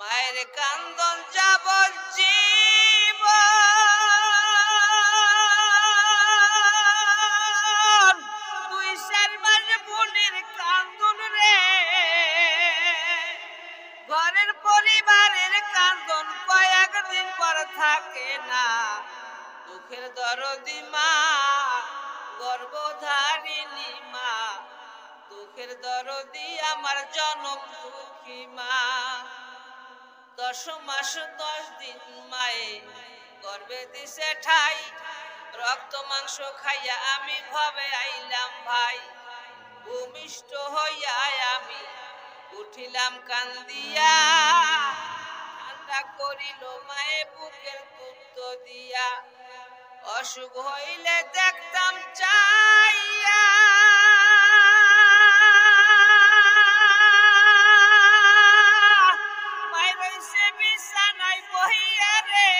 মায়ের কান্দন যাবজ্জীবন, 2-4 মাস বোনের কান্দন রে, ঘরের পরিবারের কান্দন কয়েকদিন পর থাকে না। দুঃখের দরদি মা, গর্ভধারিণী মা, দুঃখের দরদি আমার জনম দুঃখী মা। 10 মাস 10 দিন মায়ে গর্ভে দিছে ঠাই, রক্ত মাংস খাইয়া আমি ভবে আইলাম ভাই। ভূমিষ্ঠ হইয়া আমি উঠিলাম কান্দিয়া, ঠান্ডা করিল মায়ে বুকের দুধ দিয়া। অসুখ হইলে দেখতাম চাইয়া, মায়ের রইছে বিছানায় বহিয়া রে,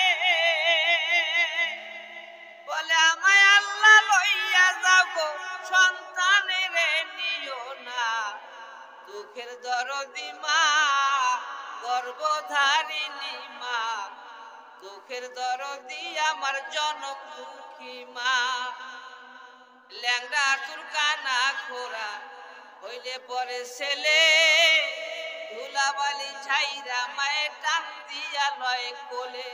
বলে আমায় আল্লাহ লইয়া যাও গো, সন্তানের নিও না। দুঃখের দরদি মা, গর্ভধারিণী মা, দুঃখের দরদি আমার জনম দুঃখী মা। ল্যাংড়া তুরকানা খোরা হইলে পরে ছেলে, ধুলাবালি ছাইরা মায়ে টান দিয়া লয় কোলে।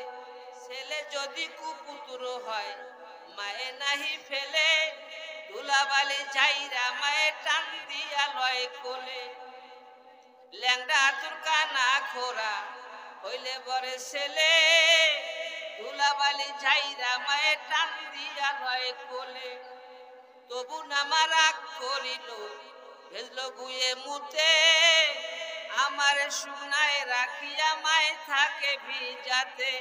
ছেলে যদি কুপুত্র হয় মায়ে নাহি ফেলে, ধুলাবালি ছাইরা মায়ে টান দিয়া লয় কোলে। ল্যাংড়া তুরকানা খোরা হইলে পরে ছেলে, ধুলাবালি ছাইরা মায়ে টান দিয়া লয় কোলে। তবু নামা রাগ করিল, ভেজল গুয়ে মুতে, আমার শুনায় রাখিয়া মায়ে থাকে ভিজাতে।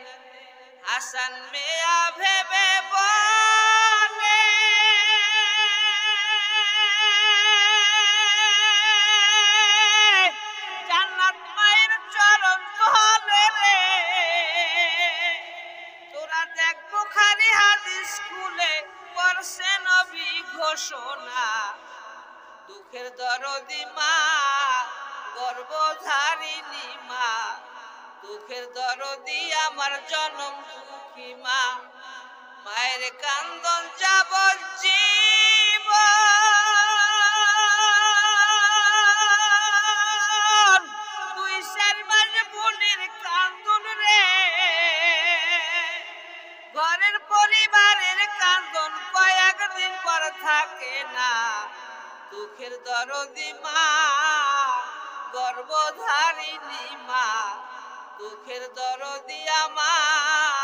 হাসান মেয়া ভেবে বলে, জান্নাত মায়ের চরণ তলে রে, তোরা দেখ বুখারী হাদিস খুলে করছে নবী ঘোষণা। দুঃখের দরদি মা, গর্ভধারিণী মা, দুঃখের দরদি আমার জনম দুঃখী মা। মায়ের কান্দন যাবজ্জীবন, 2-4 মাস বোনের কান্দন রে, ঘরের পরিবারের কান্দন কয়েকদিন পর থাকে না। দুঃখের দরদি মা, গর্ভধারিণী মা, দুঃখের দরদি আমার